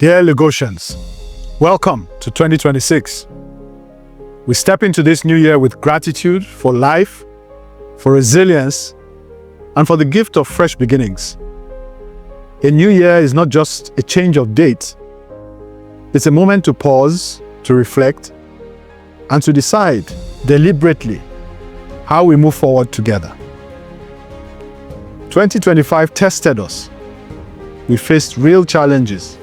Dear Lagosians, welcome to 2026. We step into this new year with gratitude for life, for resilience, and for the gift of fresh beginnings. A new year is not just a change of date. It's a moment to pause, to reflect, and to decide deliberately how we move forward together. 2025 tested us. We faced real challenges.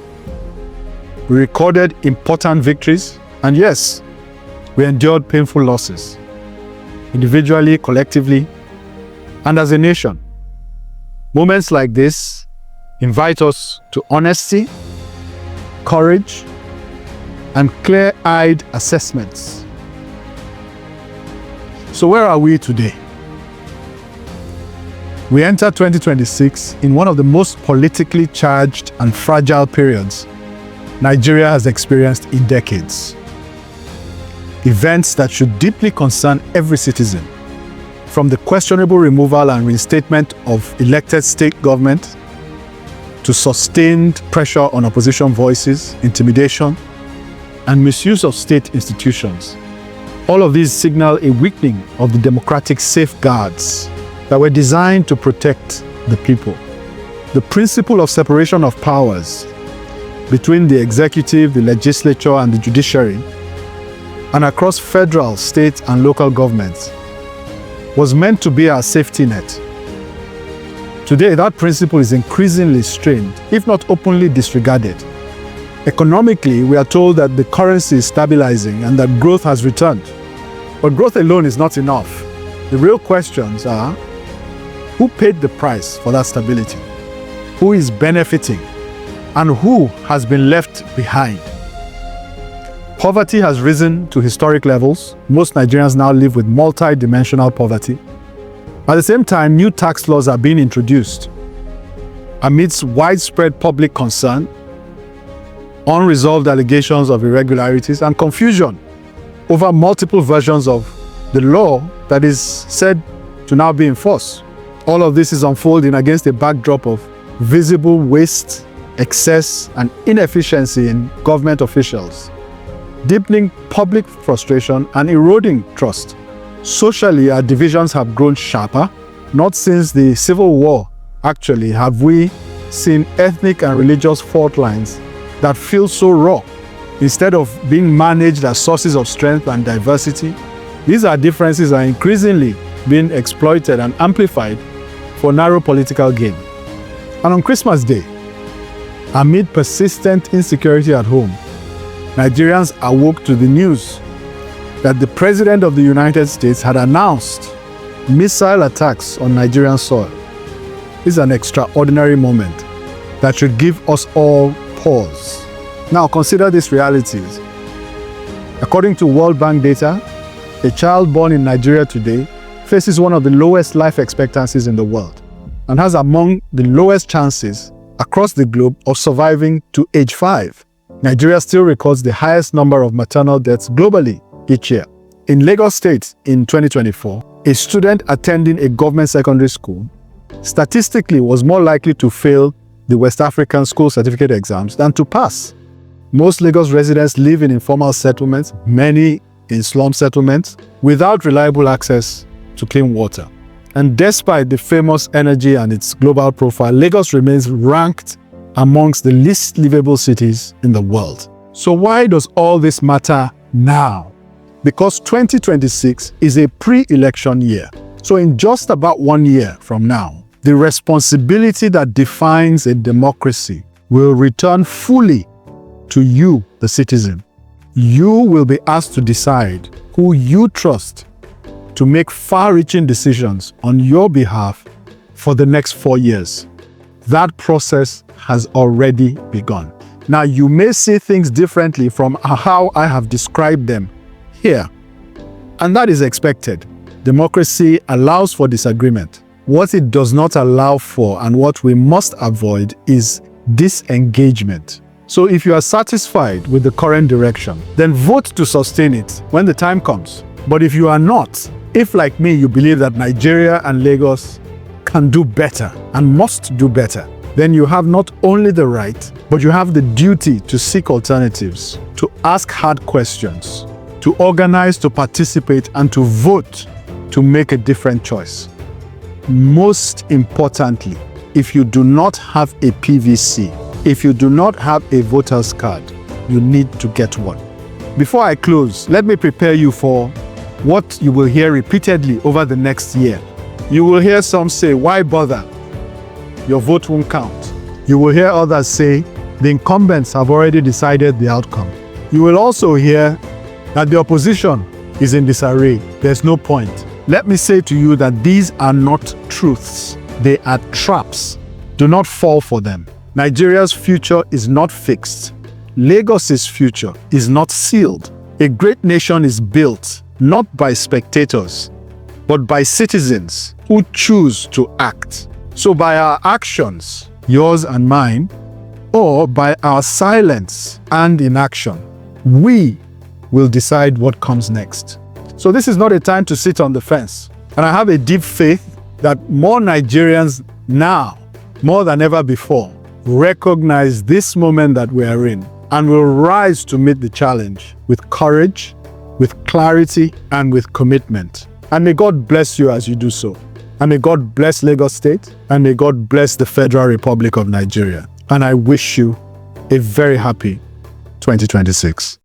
We recorded important victories, and yes, we endured painful losses, individually, collectively, and as a nation. Moments like this invite us to honesty, courage, and clear-eyed assessments. So where are we today? We enter 2026 in one of the most politically charged and fragile periods Nigeria has experienced in decades. Events that should deeply concern every citizen, from the questionable removal and reinstatement of elected state government to sustained pressure on opposition voices, intimidation, and misuse of state institutions. All of these signal a weakening of the democratic safeguards that were designed to protect the people. The principle of separation of powers between the executive, the legislature, and the judiciary, and across federal, state, and local governments, was meant to be our safety net. Today, that principle is increasingly strained, if not openly disregarded. Economically, we are told that the currency is stabilizing and that growth has returned. But growth alone is not enough. The real questions are, who paid the price for that stability? Who is benefiting? And who has been left behind? Poverty has risen to historic levels. Most Nigerians now live with multi-dimensional poverty. At the same time, new tax laws are being introduced. Amidst widespread public concern, unresolved allegations of irregularities, and confusion over multiple versions of the law that is said to now be enforced. All of this is unfolding against a backdrop of visible waste, excess, and inefficiency in government officials, deepening public frustration and eroding trust. Socially, our divisions have grown sharper. Not since the Civil War, actually, have we seen ethnic and religious fault lines that feel so raw. Instead of being managed as sources of strength and diversity, these differences are increasingly being exploited and amplified for narrow political gain. And on Christmas Day, amid persistent insecurity at home, Nigerians awoke to the news that the President of the United States had announced missile attacks on Nigerian soil. This is an extraordinary moment that should give us all pause. Now consider these realities. According to World Bank data, a child born in Nigeria today faces one of the lowest life expectancies in the world and has among the lowest chances across the globe of surviving to age 5. Nigeria still records the highest number of maternal deaths globally each year. In Lagos State in 2024, a student attending a government secondary school statistically was more likely to fail the West African school certificate exams than to pass. Most Lagos residents live in informal settlements, many in slum settlements, without reliable access to clean water. And despite the famous energy and its global profile, Lagos remains ranked amongst the least livable cities in the world. So why does all this matter now? Because 2026 is a pre-election year. So in just about 1 year from now, the responsibility that defines a democracy will return fully to you, the citizen. You will be asked to decide who you trust to make far-reaching decisions on your behalf for the next 4 years. That process has already begun. Now, you may see things differently from how I have described them here, and that is expected. Democracy allows for disagreement. What it does not allow for and what we must avoid is disengagement. So if you are satisfied with the current direction, then vote to sustain it when the time comes. But if you are not, if like me you believe that Nigeria and Lagos can do better and must do better, then you have not only the right, but you have the duty to seek alternatives, to ask hard questions, to organize, to participate, and to vote to make a different choice. Most importantly, if you do not have a PVC, if you do not have a voter's card, you need to get one. Before I close, let me prepare you for what you will hear repeatedly over the next year. You will hear some say, "Why bother? Your vote won't count." You will hear others say, "The incumbents have already decided the outcome." You will also hear that the opposition is in disarray. There's no point. Let me say to you that these are not truths. They are traps. Do not fall for them. Nigeria's future is not fixed. Lagos's future is not sealed. A great nation is built not by spectators, but by citizens who choose to act. So by our actions, yours and mine, or by our silence and inaction, we will decide what comes next. So this is not a time to sit on the fence. And I have a deep faith that more Nigerians now, more than ever before, recognize this moment that we are in and will rise to meet the challenge with courage, with clarity, and with commitment. And may God bless you as you do so. And may God bless Lagos State, and may God bless the Federal Republic of Nigeria. And I wish you a very happy 2026.